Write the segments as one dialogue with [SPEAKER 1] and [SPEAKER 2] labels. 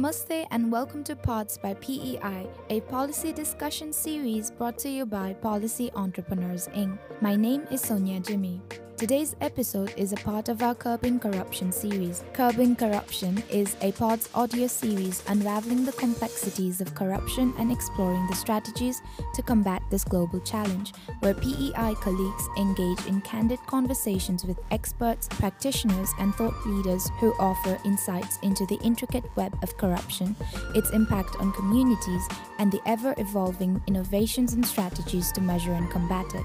[SPEAKER 1] Namaste and welcome to Pods by PEI, a policy discussion series brought to you by Policy Entrepreneurs Inc. My name is Sonia Jimmy. Today's episode is a part of our Curbing Corruption series. Curbing Corruption is a Pods audio series unraveling the complexities of corruption and exploring the strategies to combat this global challenge, where PEI colleagues engage in candid conversations with experts, practitioners, and thought leaders who offer insights into the intricate web of corruption, its impact on communities, and the ever-evolving innovations and strategies to measure and combat it.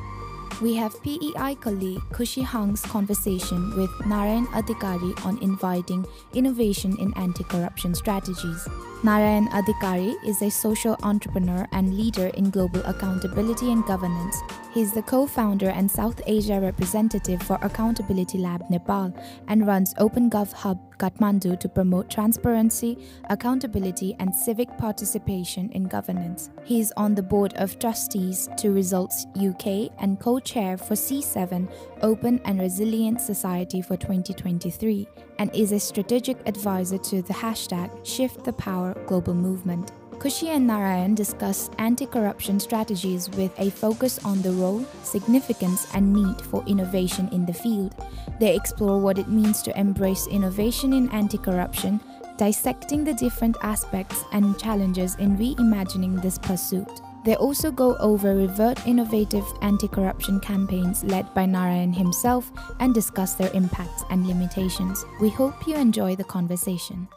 [SPEAKER 1] We have PEI colleague Kushi Hang's conversation with Narayan Adhikari on inviting innovation in anti-corruption strategies. Narayan Adhikari is a social entrepreneur and leader in global accountability and governance. He is the co-founder and South Asia representative for Accountability Lab Nepal and runs OpenGov Hub Kathmandu to promote transparency, accountability, and civic participation in governance. He is on the board of trustees to Results UK and co-chair for C7 Open and Resilient Society for 2023 and is a strategic advisor to the #ShiftThePower global movement. Kushi and Narayan discuss anti-corruption strategies with a focus on the role, significance, and need for innovation in the field. They explore what it means to embrace innovation in anti-corruption, dissecting the different aspects and challenges in reimagining this pursuit. They also go over revert innovative anti-corruption campaigns led by Narayan himself and discuss their impacts and limitations. We hope you enjoy the conversation.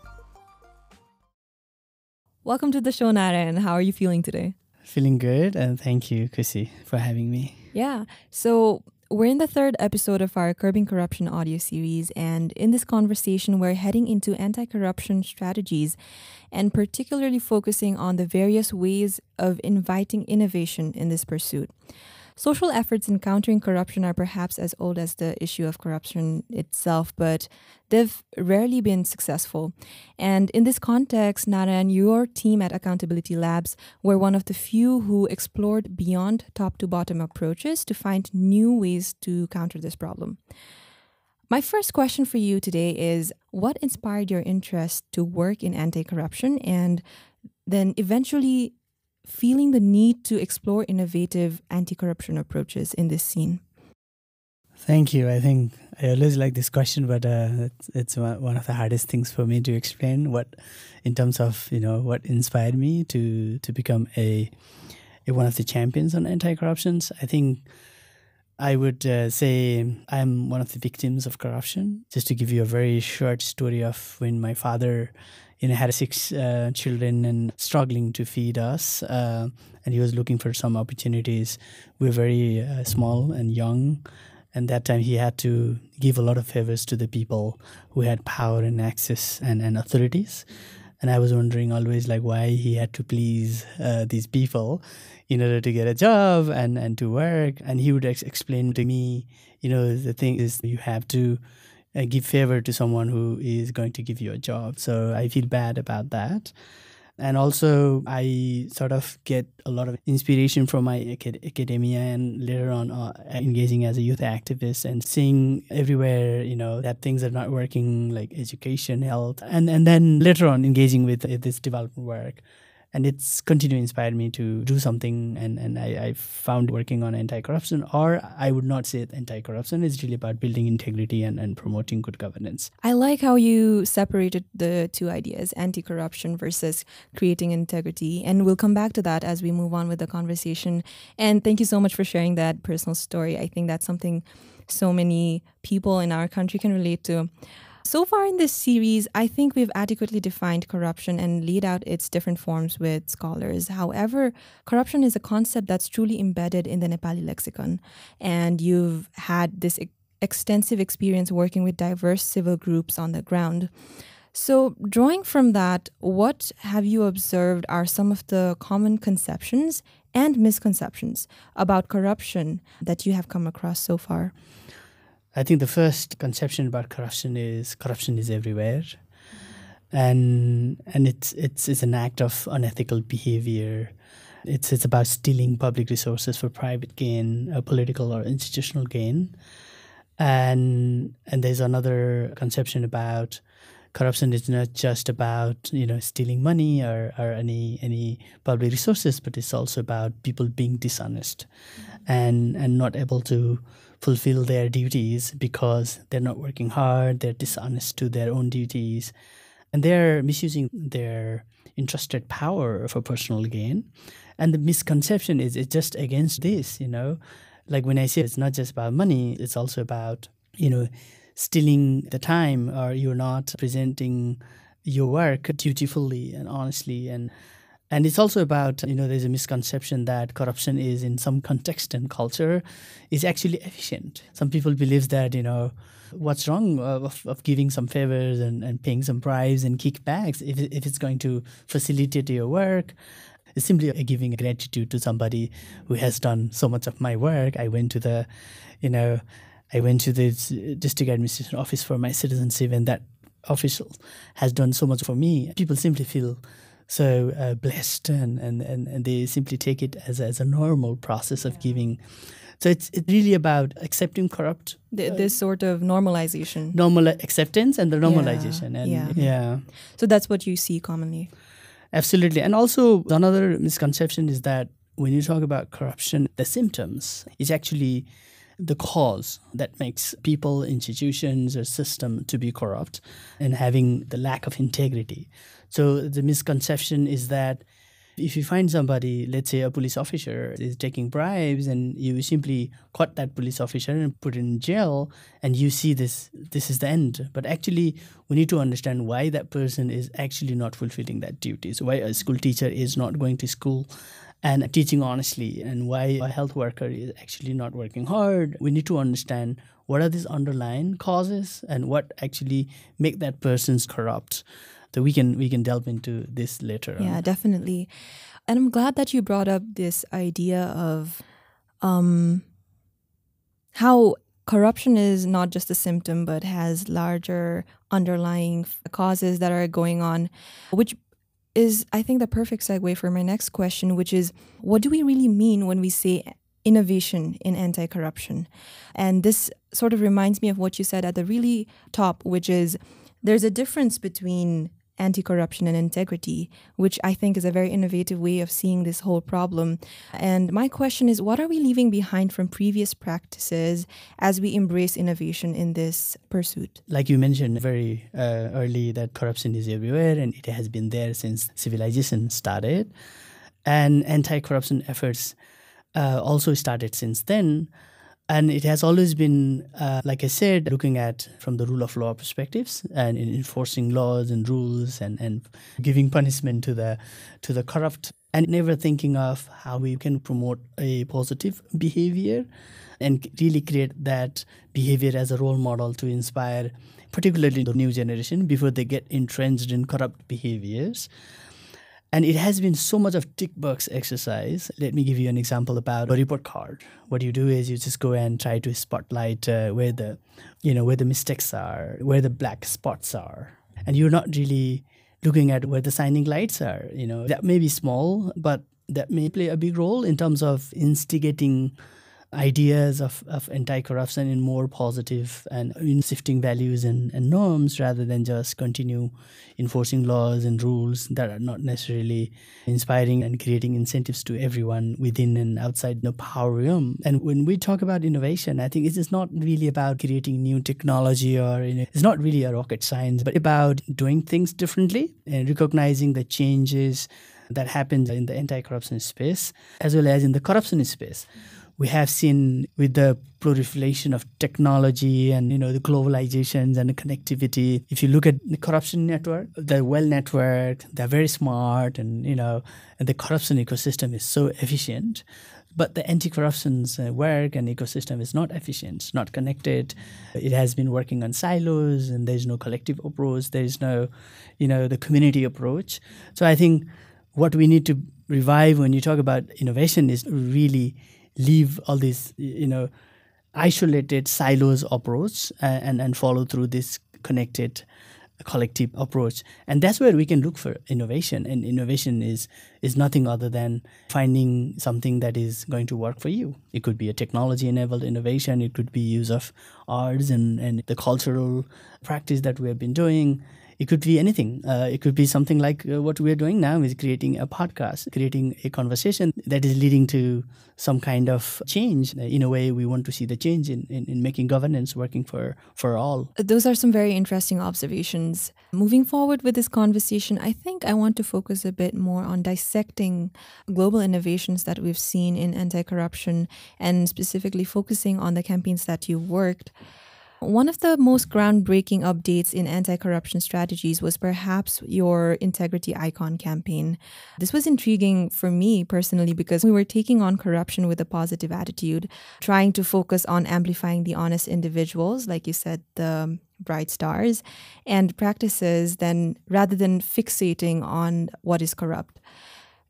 [SPEAKER 2] Welcome to the show, Narayan. How are you feeling today?
[SPEAKER 3] Feeling good, and thank you, Kusi, for having me.
[SPEAKER 2] Yeah. So we're in the third episode of our Curbing Corruption audio series, and in this conversation, we're heading into anti-corruption strategies and particularly focusing on the various ways of inviting innovation in this pursuit. Social efforts in countering corruption are perhaps as old as the issue of corruption itself, but they've rarely been successful. And in this context, Narayan, your team at Accountability Labs were one of the few who explored beyond top-to-bottom approaches to find new ways to counter this problem. My first question for you today is, what inspired your interest to work in anti-corruption and then eventually feeling the need to explore innovative anti-corruption approaches in this scene?
[SPEAKER 3] Thank you. I think I always like this question, but it's one of the hardest things for me to explain. In terms of what inspired me to become a one of the champions on anti-corruptions. I think I would say I'm one of the victims of corruption. Just to give you a very short story of when my father had 6 children and struggling to feed us, and he was looking for some opportunities. We were very small and young, and that time he had to give a lot of favors to the people who had power and access and authorities. And I was wondering always why he had to please these people in order to get a job and to work. And he would explain to me, the thing is you have to give favor to someone who is going to give you a job. So I feel bad about that. And also I sort of get a lot of inspiration from my academia and later on engaging as a youth activist and seeing everywhere, that things are not working like education, health, and then later on engaging with this development work. And it's continued to inspire me to do something. And I found working on anti-corruption, or I would not say anti-corruption, is really about building integrity and promoting good governance.
[SPEAKER 2] I like how you separated the two ideas, anti-corruption versus creating integrity. And we'll come back to that as we move on with the conversation. And thank you so much for sharing that personal story. I think that's something so many people in our country can relate to. So far in this series, I think we've adequately defined corruption and laid out its different forms with scholars. However, corruption is a concept that's truly embedded in the Nepali lexicon. And you've had this extensive experience working with diverse civil groups on the ground. So drawing from that, what have you observed are some of the common conceptions and misconceptions about corruption that you have come across so far?
[SPEAKER 3] I think the first conception about corruption is everywhere, and it's an act of unethical behavior. It's about stealing public resources for private gain, political or institutional gain, and there's another conception about corruption is not just about, stealing money or any public resources, but it's also about people being dishonest and not able to fulfill their duties because they're not working hard, they're dishonest to their own duties, and they're misusing their entrusted power for personal gain. And the misconception is it's just against this, Like when I say it's not just about money, it's also about, stealing the time, or you're not presenting your work dutifully and honestly. And it's also about, there's a misconception that corruption is, in some context and culture, is actually efficient. Some people believe that, what's wrong of giving some favors and paying some bribes and kickbacks if it's going to facilitate your work. It's simply giving gratitude to somebody who has done so much of my work. I went to the district administration office for my citizenship, and that official has done so much for me. People simply feel so blessed, and they simply take it as a normal process of giving. So it's really about accepting corrupt.
[SPEAKER 2] This sort of normalization.
[SPEAKER 3] Normal acceptance and the normalization.
[SPEAKER 2] So that's what you see commonly.
[SPEAKER 3] Absolutely. And also another misconception is that when you talk about corruption, the symptoms is actually the cause that makes people, institutions, or system to be corrupt and having the lack of integrity. So the misconception is that if you find somebody, let's say a police officer is taking bribes, and you simply caught that police officer and put in jail, and you see this is the end. But actually, we need to understand why that person is actually not fulfilling that duty. So why a school teacher is not going to school and teaching honestly, and why a health worker is actually not working hard. We need to understand what are these underlying causes and what actually make that person corrupt. So we can delve into this later.
[SPEAKER 2] Yeah, definitely. And I'm glad that you brought up this idea of how corruption is not just a symptom, but has larger underlying causes that are going on, which is, I think, the perfect segue for my next question, which is, what do we really mean when we say innovation in anti-corruption? And this sort of reminds me of what you said at the really top, which is there's a difference between anti-corruption and integrity, which I think is a very innovative way of seeing this whole problem. And my question is, what are we leaving behind from previous practices as we embrace innovation in this pursuit?
[SPEAKER 3] Like you mentioned very early, that corruption is everywhere, and it has been there since civilization started. And anti-corruption efforts also started since then. And it has always been, like I said, looking at from the rule of law perspectives and in enforcing laws and rules and giving punishment to the corrupt, and never thinking of how we can promote a positive behavior and really create that behavior as a role model to inspire, particularly the new generation, before they get entrenched in corrupt behaviors. And it has been so much of tick box exercise. Let me give you an example about a report card. What you do is you just go and try to spotlight where the mistakes are, where the black spots are. And you're not really looking at where the shining lights are. That may be small, but that may play a big role in terms of instigating ideas of anti-corruption in more positive and in shifting values and norms, rather than just continue enforcing laws and rules that are not necessarily inspiring and creating incentives to everyone within and outside the power realm. And when we talk about innovation, I think it is not really about creating new technology, or it's not really a rocket science, but about doing things differently and recognizing the changes that happen in the anti-corruption space as well as in the corruption space. We have seen with the proliferation of technology and, the globalizations and the connectivity. If you look at the corruption network, they're well networked, they're very smart, and, and the corruption ecosystem is so efficient. But the anti-corruption's work and ecosystem is not efficient, it's not connected. It has been working on silos, and there's no collective approach. There's no, the community approach. So I think what we need to revive when you talk about innovation is really leave all these, isolated silos approach and follow through this connected collective approach. And that's where we can look for innovation. And innovation is nothing other than finding something that is going to work for you. It could be a technology-enabled innovation. It could be use of arts and the cultural practice that we have been doing. It could be anything. It could be something like what we're doing now is creating a podcast, creating a conversation that is leading to some kind of change. In a way, we want to see the change in making governance working for all.
[SPEAKER 2] Those are some very interesting observations. Moving forward with this conversation, I think I want to focus a bit more on dissecting global innovations that we've seen in anti-corruption and specifically focusing on the campaigns that you worked. One of the most groundbreaking updates in anti-corruption strategies was perhaps your Integrity Icon campaign. This was intriguing for me personally because we were taking on corruption with a positive attitude, trying to focus on amplifying the honest individuals, like you said, the bright stars, and practices then rather than fixating on what is corrupt.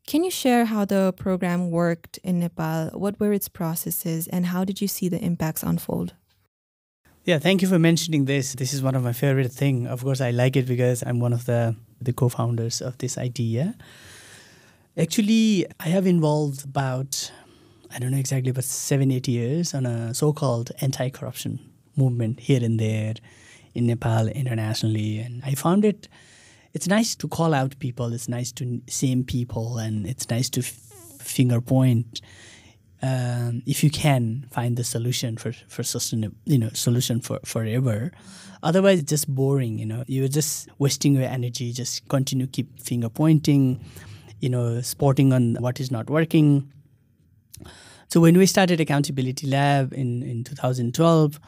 [SPEAKER 2] Can you share how the program worked in Nepal? What were its processes and how did you see the impacts unfold?
[SPEAKER 3] Yeah, thank you for mentioning this. This is one of my favorite things. Of course, I like it because I'm one of the co-founders of this idea. Actually, I have involved about, I don't know exactly, but 7-8 years on a so-called anti-corruption movement here and there in Nepal, internationally. And I found it's nice to call out people, it's nice to shame people, and it's nice to finger point. If you can find the solution for sustainable, solution for forever. Otherwise, it's just boring, You're just wasting your energy, just keep finger pointing, spotting on what is not working. So when we started Accountability Lab in 2012,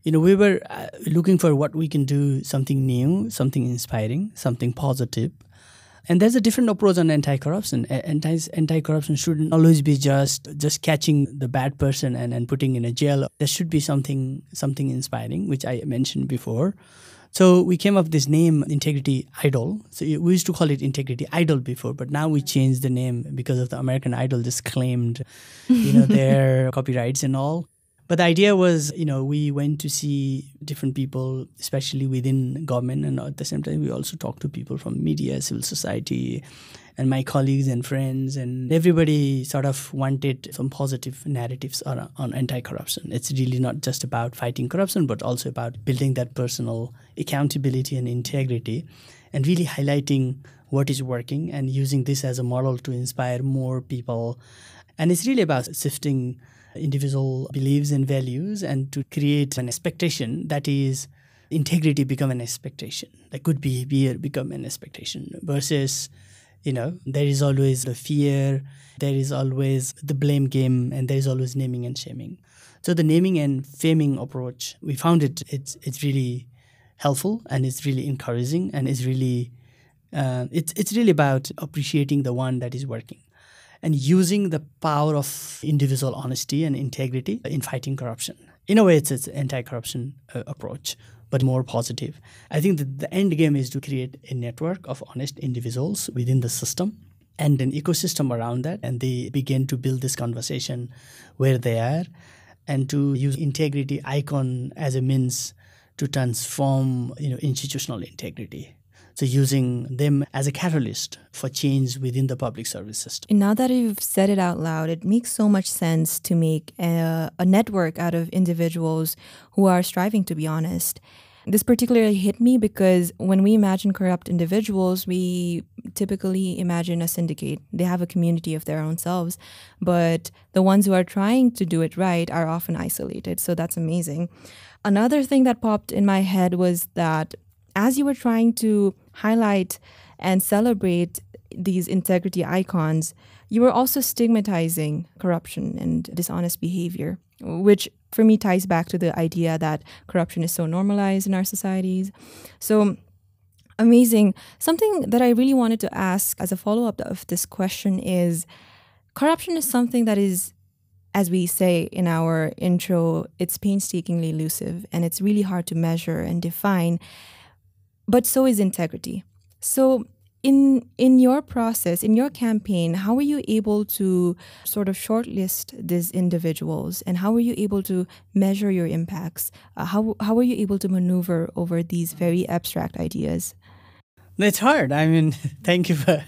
[SPEAKER 3] we were looking for what we can do, something new, something inspiring, something positive. And there's a different approach on anti-corruption. Anti-corruption shouldn't always be just catching the bad person and putting in a jail. There should be something inspiring, which I mentioned before. So we came up with this name, Integrity Idol. So we used to call it Integrity Idol before, but now we changed the name because of the American Idol just claimed, their copyrights and all. But the idea was, we went to see different people, especially within government, and at the same time, we also talked to people from media, civil society, and my colleagues and friends, and everybody sort of wanted some positive narratives on anti-corruption. It's really not just about fighting corruption, but also about building that personal accountability and integrity, and really highlighting what is working and using this as a model to inspire more people. And it's really about shifting individual beliefs and values and to create an expectation that is integrity become an expectation, like good behavior become an expectation versus, there is always the fear, there is always the blame game, and there is always naming and shaming. So the naming and faming approach, we found it's really helpful and it's really encouraging and it's really it's really about appreciating the one that is working and using the power of individual honesty and integrity in fighting corruption. In a way, it's an anti-corruption approach, but more positive. I think that the end game is to create a network of honest individuals within the system and an ecosystem around that, and they begin to build this conversation where they are and to use integrity icon as a means to transform institutional integrity. So using them as a catalyst for change within the public service system.
[SPEAKER 2] And now that you've said it out loud, it makes so much sense to make a network out of individuals who are striving to be honest. This particularly hit me because when we imagine corrupt individuals, we typically imagine a syndicate. They have a community of their own selves, but the ones who are trying to do it right are often isolated. So that's amazing. Another thing that popped in my head was that as you were trying to highlight and celebrate these integrity icons, you were also stigmatizing corruption and dishonest behavior, which for me ties back to the idea that corruption is so normalized in our societies. So amazing. Something that I really wanted to ask as a follow-up of this question is, corruption is something that is, as we say in our intro, it's painstakingly elusive and it's really hard to measure and define. But so is integrity. So in your process, in your campaign, how were you able to sort of shortlist these individuals and how were you able to measure your impacts? How were you able to maneuver over these very abstract ideas?
[SPEAKER 3] It's hard. I mean, thank you for...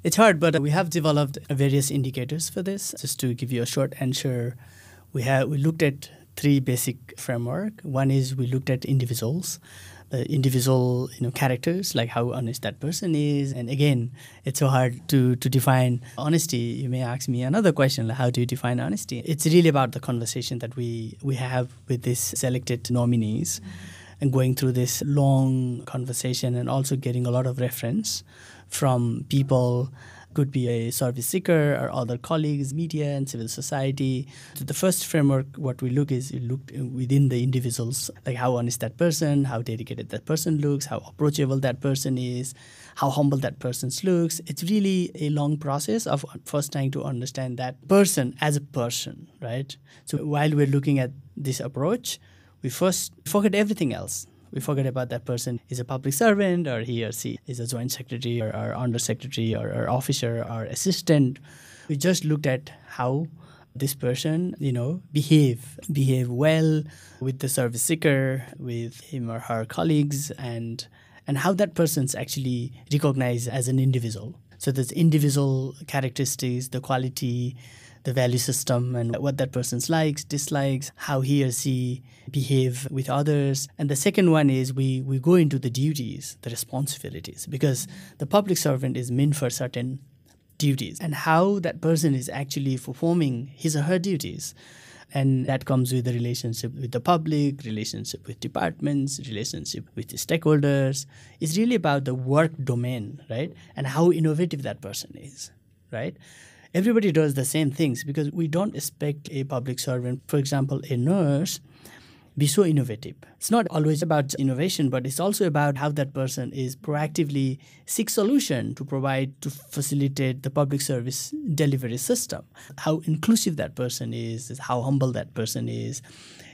[SPEAKER 3] It's hard, but we have developed various indicators for this. Just to give you a short answer, we looked at 3 basic framework. One is we looked at individuals. individual characters, like how honest that person is. And again, it's so hard to define honesty. You may ask me another question, like how do you define honesty? It's really about the conversation that we have with these selected nominees, and going through this long conversation, and also getting a lot of reference from people. Could be a service seeker or other colleagues, media and civil society. So the first framework, what we look within the individuals, like how honest that person, how dedicated that person looks, how approachable that person is, how humble that person looks. It's really a long process of first trying to understand that person as a person, right? So while we're looking at this approach, we first forget everything else. We forget about that person is a public servant, or he or she is a joint secretary or undersecretary or officer or assistant. We just looked at how this person, behave well with the service seeker, with him or her colleagues, and how that person's actually recognized as an individual. So there's individual characteristics, the quality, the value system, and what that person likes, dislikes, how he or she behave with others. And the second one is we go into the duties, the responsibilities, because the public servant is meant for certain duties, and how that person is actually performing his or her duties. And that comes with the relationship with the public, relationship with departments, relationship with the stakeholders. It's really about the work domain, right? And how innovative that person is, right? Everybody does the same things, because we don't expect a public servant, for example, a nurse, be so innovative. It's not always about innovation, but it's also about how that person is proactively seek solution to facilitate the public service delivery system. How inclusive that person is how humble that person is.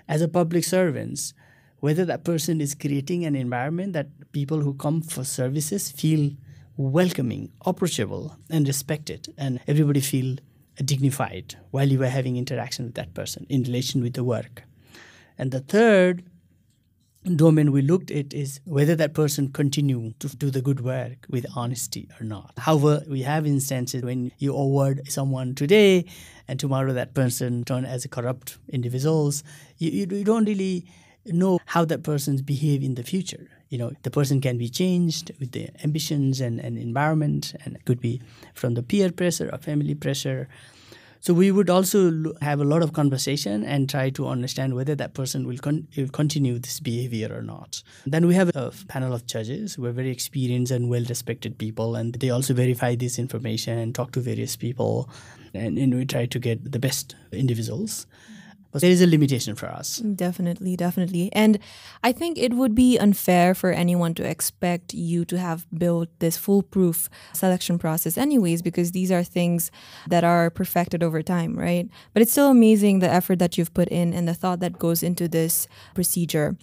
[SPEAKER 3] As a public servant, whether that person is creating an environment that people who come for services feel welcoming, approachable, and respected, and everybody feel dignified while you are having interaction with that person in relation with the work. And the third domain we looked at is whether that person continue to do the good work with honesty or not. However, we have instances when you award someone today and tomorrow that person turn as a corrupt individuals. You don't really know how that person's behave in the future. The person can be changed with the ambitions and environment, and it could be from the peer pressure or family pressure. So we would also have a lot of conversation and try to understand whether that person will continue this behavior or not. Then we have a panel of judges who are very experienced and well-respected people, and they also verify this information and talk to various people, and we try to get the best individuals. But there is a limitation for us.
[SPEAKER 2] Definitely. And I think it would be unfair for anyone to expect you to have built this foolproof selection process anyways, because these are things that are perfected over time, right? But it's still amazing the effort that you've put in and the thought that goes into this procedure.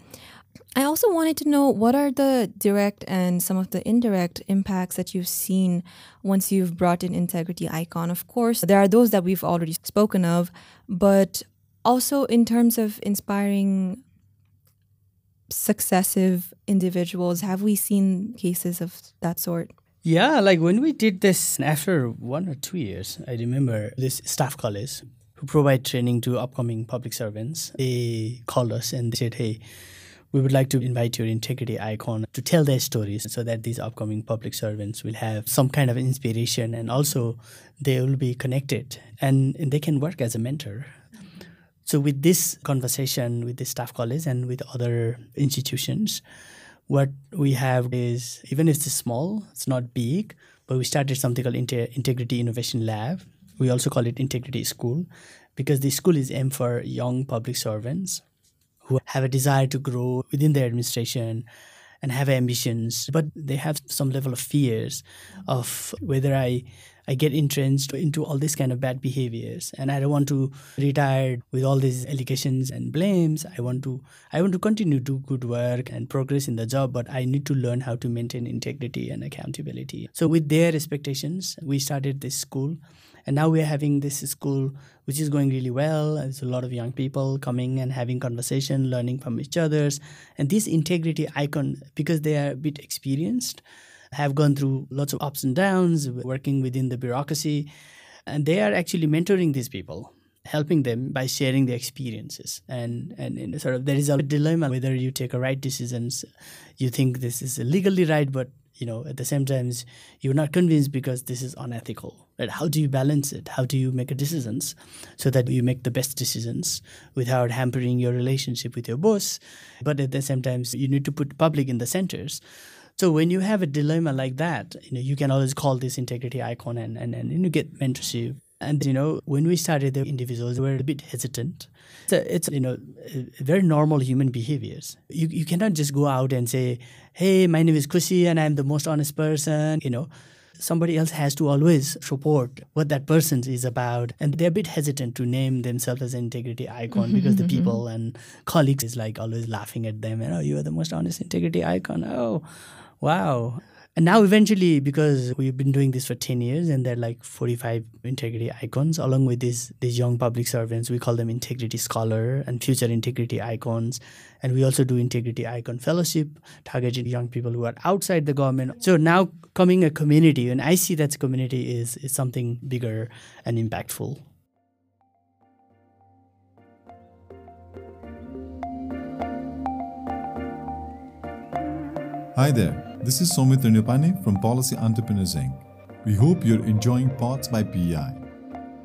[SPEAKER 2] I also wanted to know, what are the direct and some of the indirect impacts that you've seen once you've brought in Integrity Icon? Of course, there are those that we've already spoken of, but also in terms of inspiring successive individuals, have we seen cases of that sort?
[SPEAKER 3] Yeah, like when we did this after 1 or 2 years, I remember this staff college who provide training to upcoming public servants. They called us and they said, hey, we would like to invite your Integrity Icon to tell their stories so that these upcoming public servants will have some kind of inspiration, and also they will be connected and they can work as a mentor. So with this conversation with the staff college and with other institutions, what we have is, even if it's small, it's not big, but we started something called Integrity Innovation Lab. We also call it Integrity School, because the school is aimed for young public servants who have a desire to grow within their administration and have ambitions, but they have some level of fears of whether I get entrenched into all these kind of bad behaviors, and I don't want to retire with all these allegations and blames. I want to continue to do good work and progress in the job, but I need to learn how to maintain integrity and accountability. So with their expectations, we started this school, and now we're having this school which is going really well. There's a lot of young people coming and having conversation, learning from each other's. And this Integrity Icon, because they are a bit experienced, have gone through lots of ups and downs, working within the bureaucracy, and they are actually mentoring these people. helping them by sharing their experiences. And sort of there is a dilemma whether you take a right decisions, you think this is legally right, but at the same time, you're not convinced because this is unethical. Right? How do you balance it? How do you make decisions so that you make the best decisions without hampering your relationship with your boss? But at the same time, you need to put public in the centers. So when you have a dilemma like that, you can always call this integrity icon and get mentorship. And, when we started, the individuals were a bit hesitant. So it's, very normal human behaviors. You cannot just go out and say, hey, my name is Kushi and I'm the most honest person. Somebody else has to always support what that person is about. And they're a bit hesitant to name themselves as an integrity icon because the people and colleagues is like always laughing at them. You are the most honest integrity icon. Oh, wow. And now eventually, because we've been doing this for 10 years and there are like 45 integrity icons, along with these young public servants, we call them integrity scholar and future integrity icons. And we also do integrity icon fellowship, targeting young people who are outside the government. So now coming a community, and I see that community is something bigger and impactful.
[SPEAKER 4] Hi there. This is Somit Nupani from Policy Entrepreneurs Inc. We hope you're enjoying Pods by PEI.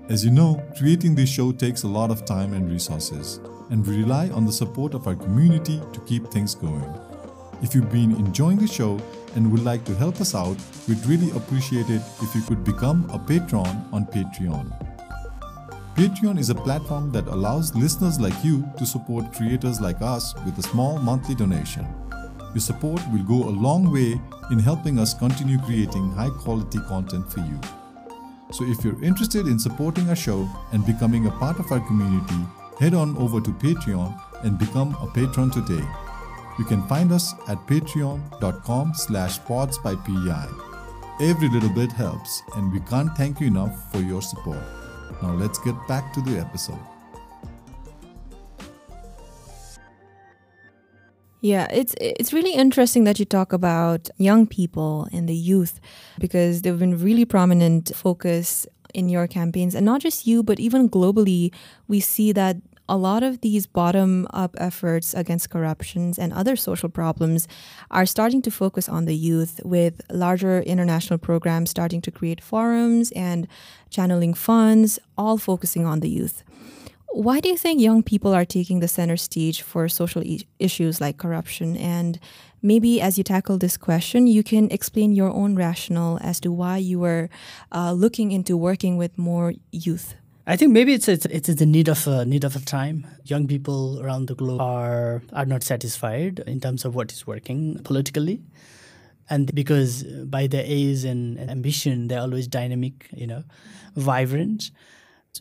[SPEAKER 4] As you know, creating this show takes a lot of time and resources, and we rely on the support of our community to keep things going. If you've been enjoying the show and would like to help us out, we'd really appreciate it if you could become a patron on Patreon. Patreon is a platform that allows listeners like you to support creators like us with a small monthly donation. Your support will go a long way in helping us continue creating high-quality content for you. So if you're interested in supporting our show and becoming a part of our community, head on over to Patreon and become a patron today. You can find us at patreon.com/podsbypei. Every little bit helps, and we can't thank you enough for your support. Now let's get back to the episode.
[SPEAKER 2] Yeah, it's really interesting that you talk about young people and the youth, because they've been really prominent focus in your campaigns. And not just you, but even globally, we see that a lot of these bottom-up efforts against corruptions and other social problems are starting to focus on the youth, with larger international programs starting to create forums and channeling funds, all focusing on the youth. Why do you think young people are taking the center stage for social issues like corruption? And maybe as you tackle this question, you can explain your own rationale as to why you were looking into working with more youth.
[SPEAKER 3] I think maybe it's the need of a time. Young people around the globe are not satisfied in terms of what is working politically. And because by their age and ambition, they're always dynamic, vibrant.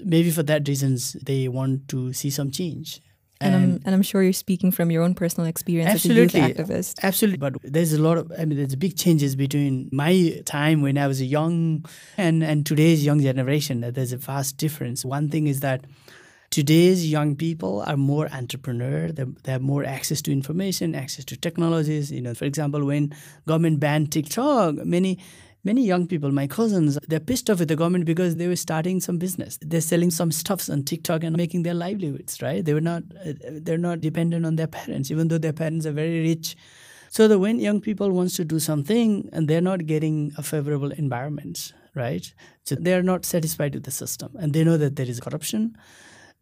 [SPEAKER 3] Maybe for that reasons, they want to see some change.
[SPEAKER 2] And I'm sure you're speaking from your own personal experience
[SPEAKER 3] absolutely,
[SPEAKER 2] as a youth activist.
[SPEAKER 3] Absolutely. But there's there's big changes between my time when I was young and today's young generation. There's a vast difference. One thing is that today's young people are more entrepreneur. They have more access to information, access to technologies. For example, when government banned TikTok, many young people, my cousins, they're pissed off with the government because they were starting some business. They're selling some stuffs on TikTok and making their livelihoods, right? They're not dependent on their parents, even though their parents are very rich. So when young people wants to do something and they're not getting a favorable environment, right? So they're not satisfied with the system. And they know that there is corruption,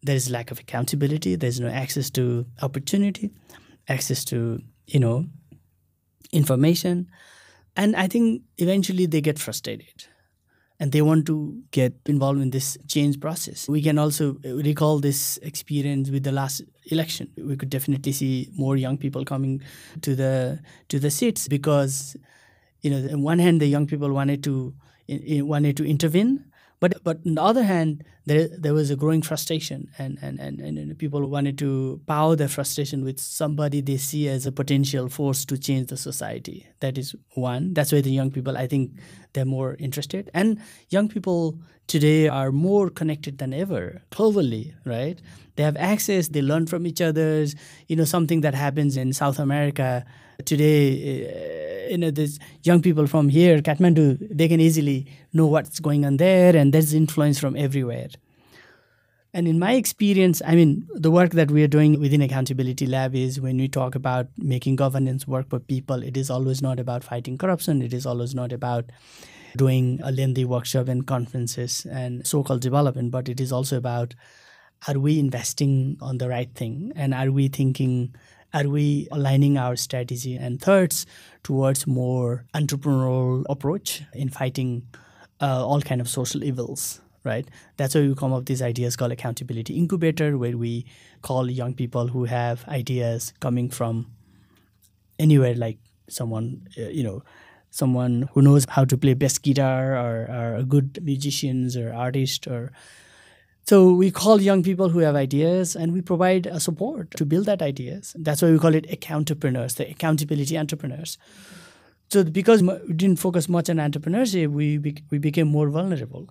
[SPEAKER 3] there is lack of accountability, there's no access to opportunity, access to, information. And I think eventually they get frustrated and they want to get involved in this change process. We can also recall this experience with the last election. We could definitely see more young people coming to the seats because, on one hand, the young people wanted to intervene. But on the other hand, there was a growing frustration and people wanted to power their frustration with somebody they see as a potential force to change the society. That is one. That's why the young people, I think, they're more interested. And young people today are more connected than ever globally, right? They have access, they learn from each other. Something that happens in South America today, there's young people from here, Kathmandu, they can easily know what's going on there, and there's influence from everywhere. And in my experience, I mean, the work that we are doing within Accountability Lab is when we talk about making governance work for people, it is always not about fighting corruption. It is always not about doing a lengthy workshop and conferences and so-called development, but it is also about, are we investing on the right thing? And are we aligning our strategy and thoughts towards more entrepreneurial approach in fighting all kind of social evils? Right? That's why we come up with these ideas called Accountability Incubator, where we call young people who have ideas coming from anywhere, like someone who knows how to play best guitar or good musicians or artists. So we call young people who have ideas and we provide a support to build that ideas. That's why we call it accountpreneurs, the accountability entrepreneurs. So because we didn't focus much on entrepreneurship, we became more vulnerable.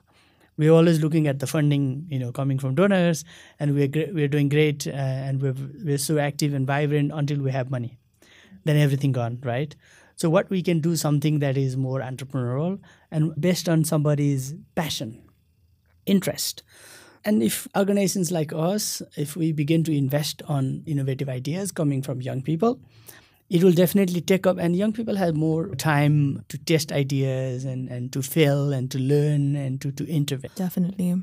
[SPEAKER 3] We're always looking at the funding, coming from donors, and we're doing great, and we're so active and vibrant until we have money. Then everything gone, right? So what we can do something that is more entrepreneurial and based on somebody's passion, interest. And if organizations like us, if we begin to invest on innovative ideas coming from young people, it will definitely take up, and young people have more time to test ideas and to fail and to learn and to intervene.
[SPEAKER 2] Definitely.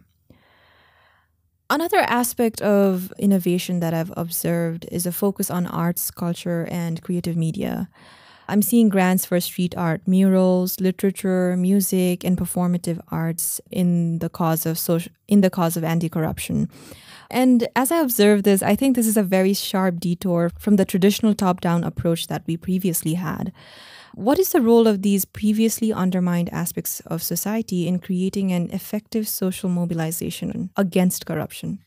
[SPEAKER 2] Another aspect of innovation that I've observed is a focus on arts, culture, and creative media. I'm seeing grants for street art, murals, literature, music, and performative arts in the cause of anti-corruption. And as I observe this, I think this is a very sharp detour from the traditional top-down approach that we previously had. What is the role of these previously undermined aspects of society in creating an effective social mobilization against corruption?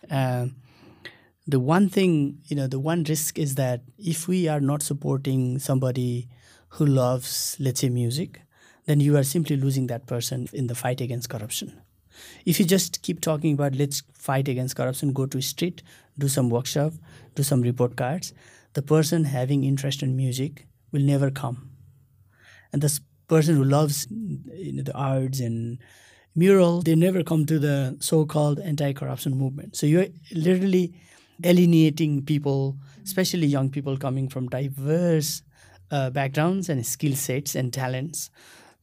[SPEAKER 3] The one thing, the one risk is that if we are not supporting somebody who loves, let's say, music, then you are simply losing that person in the fight against corruption. If you just keep talking about let's fight against corruption, go to a street, do some workshop, do some report cards, the person having interest in music will never come. And the person who loves the arts and mural, they never come to the so-called anti-corruption movement. So you're literally alienating people, especially young people coming from diverse backgrounds and skill sets and talents.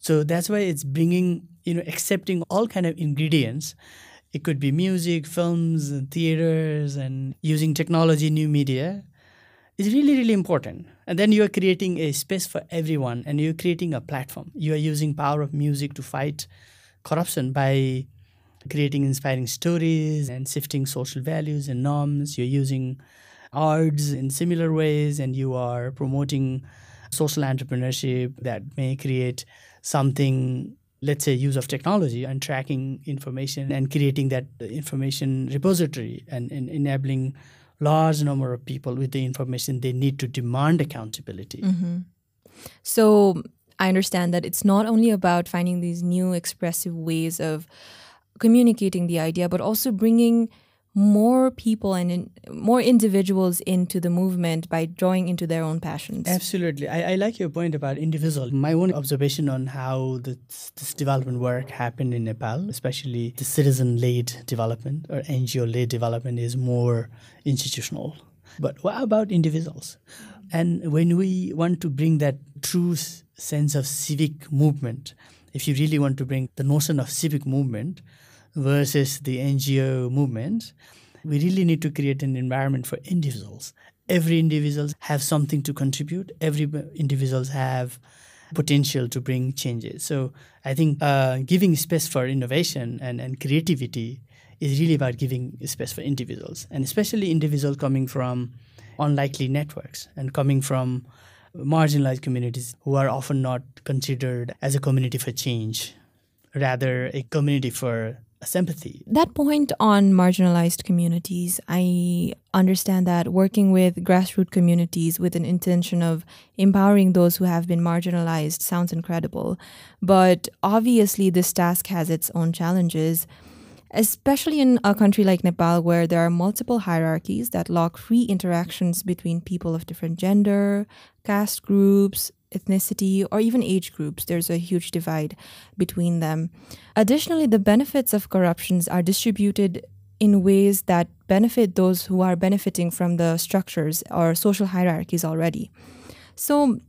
[SPEAKER 3] So that's why it's bringing, accepting all kind of ingredients. It could be music, films, and theaters, and using technology, new media. It's really, really important. And then you are creating a space for everyone, and you're creating a platform. You are using power of music to fight corruption by creating inspiring stories and shifting social values and norms. You're using arts in similar ways, and you are promoting social entrepreneurship that may create something, let's say, use of technology and tracking information and creating that information repository and enabling large number of people with the information they need to demand accountability.
[SPEAKER 2] Mm-hmm. So I understand that it's not only about finding these new expressive ways of communicating the idea, but also bringing more people and more individuals into the movement by drawing into their own passions.
[SPEAKER 3] Absolutely. I like your point about individual. My own observation on how this development work happened in Nepal, especially the citizen-led development or NGO-led development, is more institutional. But what about individuals? And when we want to bring that true sense of civic movement, if you really want to bring the notion of civic movement versus the NGO movement, we really need to create an environment for individuals. Every individual have something to contribute. Every individuals have potential to bring changes. So I think giving space for innovation and creativity is really about giving space for individuals, and especially individuals coming from unlikely networks and coming from marginalized communities who are often not considered as a community for change, rather a community for sympathy.
[SPEAKER 2] That point on marginalized communities, I understand that working with grassroots communities with an intention of empowering those who have been marginalized sounds incredible. But obviously this task has its own challenges, especially in a country like Nepal where there are multiple hierarchies that lock free interactions between people of different gender, caste groups, ethnicity, or even age groups. There's a huge divide between them. Additionally, the benefits of corruptions are distributed in ways that benefit those who are benefiting from the structures or social hierarchies already. So,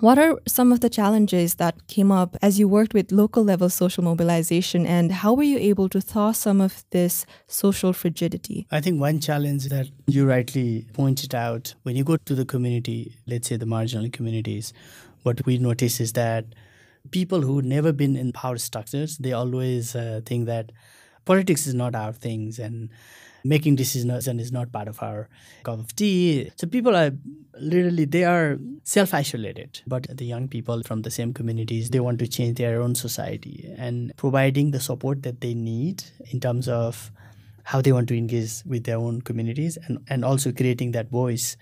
[SPEAKER 2] what are some of the challenges that came up as you worked with local level social mobilization, and how were you able to thaw some of this social frigidity?
[SPEAKER 3] I think one challenge that you rightly pointed out, when you go to the community, let's say the marginal communities, what we notice is that people who never been in power structures, they always think that politics is not our things and making decisions is not part of our cup of tea. So people are literally, they are self-isolated. But the young people from the same communities, they want to change their own society, and providing the support that they need in terms of how they want to engage with their own communities, and also creating that voice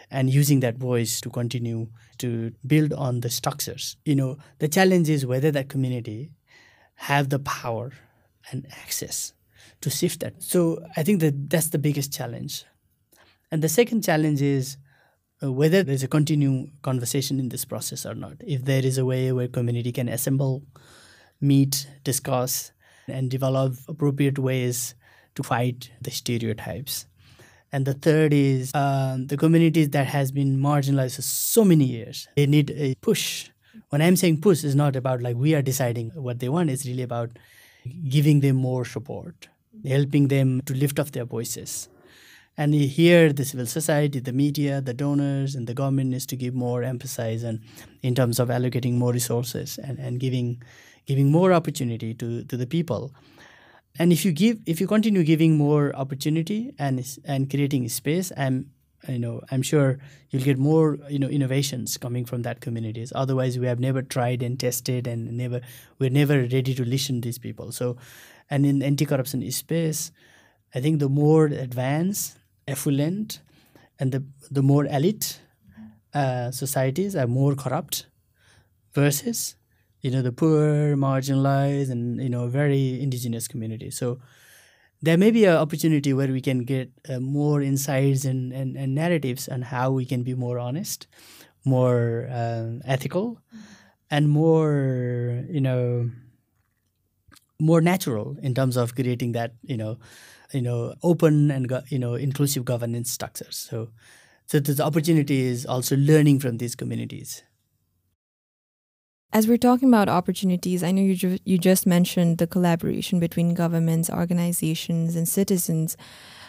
[SPEAKER 3] and using that voice to continue to build on the structures. The challenge is whether that community have the power and access to shift that. So I think that's the biggest challenge. And the second challenge is whether there's a continued conversation in this process or not. If there is a way where community can assemble, meet, discuss, and develop appropriate ways to fight the stereotypes. And the third is the communities that has been marginalized for so many years. They need a push. When I'm saying push, it's not about like we are deciding what they want. It's really about giving them more support, helping them to lift up their voices. And here the civil society, the media, the donors, and the government needs to give more emphasis in terms of allocating more resources and giving more opportunity to the people. And if you continue giving more opportunity and creating space, I'm sure you'll get more innovations coming from that communities. Otherwise, we have never tried and tested, and we're never ready to listen to these people. So, and in anti-corruption space, I think the more advanced, affluent, and the more elite societies are more corrupt versus the poor, marginalized, and very indigenous communities. So there may be an opportunity where we can get more insights and narratives on how we can be more honest, more ethical, and more more natural in terms of creating that open and inclusive governance structures. So the opportunity is also learning from these communities.
[SPEAKER 2] As we're talking about opportunities, I know you just mentioned the collaboration between governments, organizations, and citizens.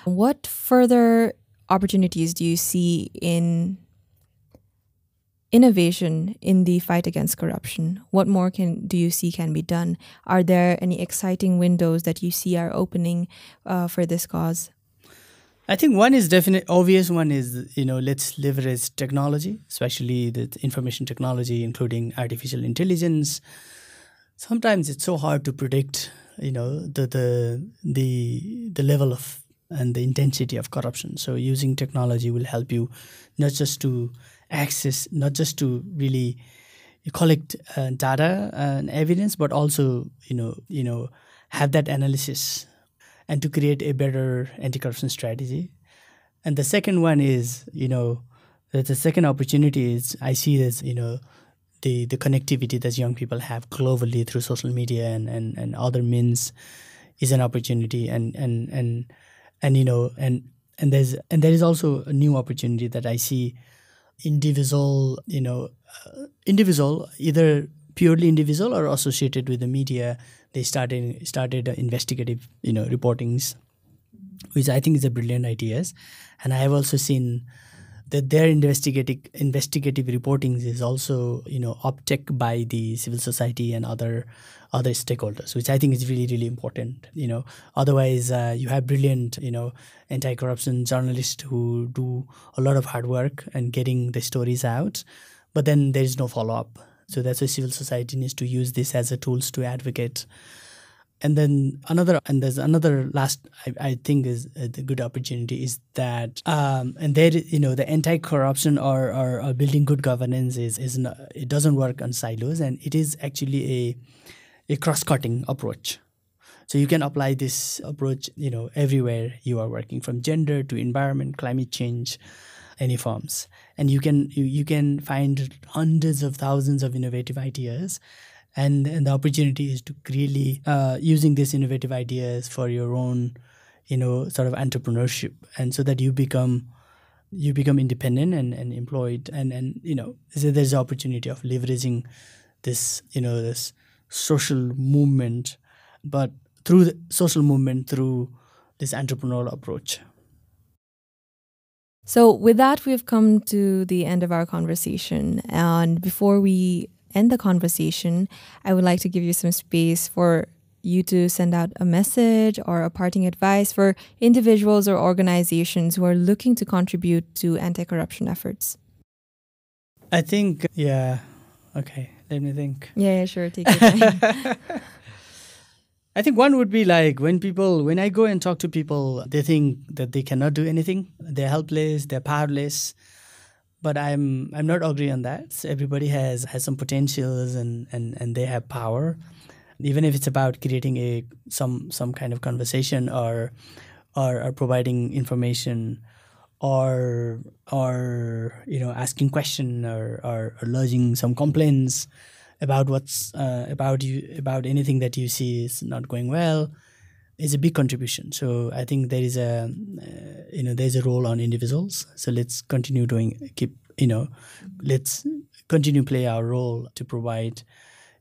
[SPEAKER 2] What further opportunities do you see in innovation in the fight against corruption? What more do you see can be done? Are there any exciting windows that you see are opening for this cause?
[SPEAKER 3] I think one is definite. Obvious one is, let's leverage technology, especially the information technology, including artificial intelligence. Sometimes it's so hard to predict, the level of and the intensity of corruption. So using technology will help you not just to really collect data and evidence, but also, have that analysis and to create a better anti-corruption strategy. And the second one is, the second opportunity is I see as, the connectivity that young people have globally through social media and other means is an opportunity. And there is also a new opportunity that I see. Individual, either purely individual or associated with the media, they started investigative, reportings, which I think is a brilliant idea. And I have also seen that their investigative reportings is also, uptake by the civil society and other stakeholders, which I think is really, really important. Otherwise you have brilliant, anti-corruption journalists who do a lot of hard work and getting the stories out, but then there is no follow-up. So that's why civil society needs to use this as a tools to advocate. And then there's another last, I think is the good opportunity is that, and there, the anti-corruption or building good governance is not, it doesn't work on silos, and it is actually a cross-cutting approach. So you can apply this approach, everywhere you are working, from gender to environment, climate change, any forms. And you can find hundreds of thousands of innovative ideas. And the opportunity is to really using these innovative ideas for your own, sort of entrepreneurship, and so that you become independent and employed, and so there's the opportunity of leveraging this this social movement, but through the social movement, through this entrepreneurial approach.
[SPEAKER 2] So with that, we've come to the end of our conversation. And before we end the conversation, I would like to give you some space for you to send out a message or a parting advice for individuals or organizations who are looking to contribute to anti-corruption efforts.
[SPEAKER 3] I think, okay, let me think.
[SPEAKER 2] Yeah, sure, take your time.
[SPEAKER 3] I think one would be like when I go and talk to people, they think that they cannot do anything. They're helpless, they're powerless. But I'm not agreeing on that. So everybody has some potentials and they have power. Even if it's about creating some kind of conversation or providing information or asking question or lodging some complaints about what's about anything that you see is not going well, is a big contribution. So I think there is there's a role on individuals. So let's continue let's continue play our role to provide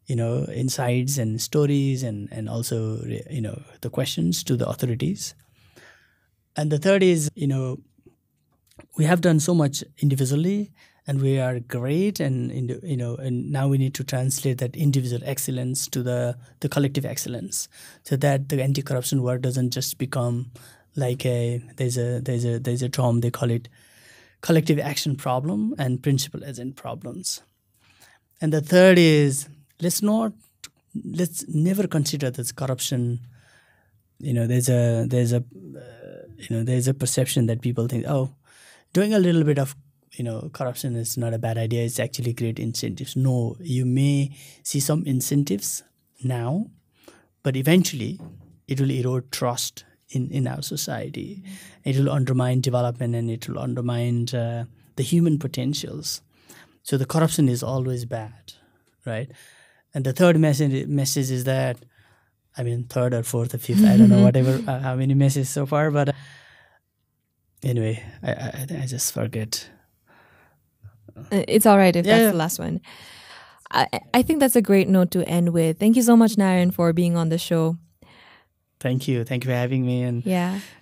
[SPEAKER 3] insights and stories and also the questions to the authorities. And the third is we have done so much individually, and we are great, and and now we need to translate that individual excellence to the collective excellence, so that the anti-corruption work doesn't just become like there's a term, they call it collective action problem and principal agent problems. And the third is let's never consider this corruption. There's a perception that people think, oh, doing a little bit of corruption is not a bad idea. It's actually great incentives. No, you may see some incentives now, but eventually it will erode trust in our society. It will undermine development, and it will undermine the human potentials. So the corruption is always bad, right? And the third message is that, third or fourth or fifth, I don't know, whatever, how many messages so far, but anyway, I just forget.
[SPEAKER 2] It's all right if that's the last one. I think that's a great note to end with. Thank you so much, Narayan, for being on the show.
[SPEAKER 3] Thank you for having me. And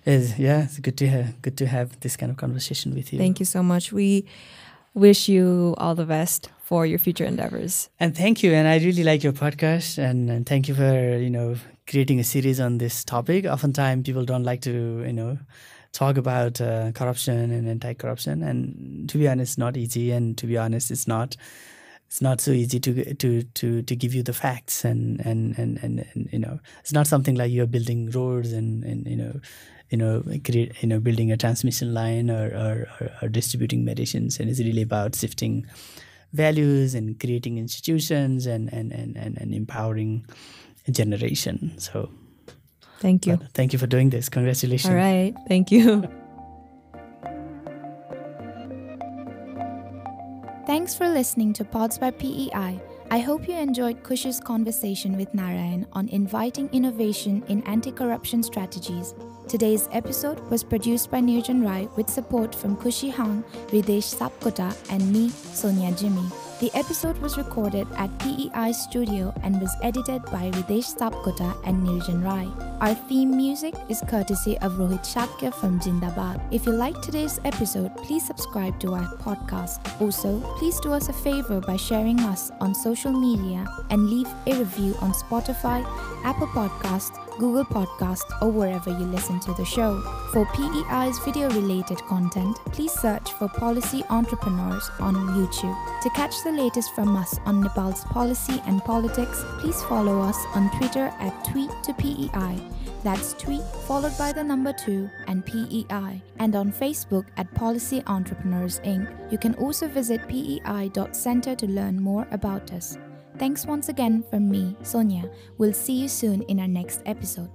[SPEAKER 3] it's good to have this kind of conversation with you.
[SPEAKER 2] Thank you so much. We wish you all the best for your future endeavors.
[SPEAKER 3] And thank you. And I really like your podcast, and thank you for creating a series on this topic. Oftentimes people don't like to talk about corruption and anti-corruption, and to be honest, it's not easy. And to be honest, it's not so easy to give you the facts, and it's not something like you're building roads and building a transmission line or distributing medicines. And it's really about shifting values and creating institutions and empowering a generation. So
[SPEAKER 2] thank you.
[SPEAKER 3] Thank you for doing this. Congratulations.
[SPEAKER 2] All right. Thank you.
[SPEAKER 1] Thanks for listening to Pods by PEI. I hope you enjoyed Kush's conversation with Narayan on inviting innovation in anti-corruption strategies. Today's episode was produced by Nirjan Rai with support from Kushi Hang, Ridesh Sapkota, and me, Sonia Jimmy. The episode was recorded at PEI Studio and was edited by Ridesh Sapkota and Nirjan Rai. Our theme music is courtesy of Rohit Shakya from Jindabad. If you liked today's episode, please subscribe to our podcast. Also, please do us a favor by sharing us on social media and leave a review on Spotify, Apple Podcasts, Google Podcasts, or wherever you listen to the show. For PEI's video-related content, please search for Policy Entrepreneurs on YouTube. To catch the latest from us on Nepal's policy and politics, please follow us on Twitter at tweet2PEI. That's tweet followed by the number 2 and PEI. And on Facebook at Policy Entrepreneurs Inc. You can also visit pei.center to learn more about us. Thanks once again from me, Sonia. We'll see you soon in our next episode.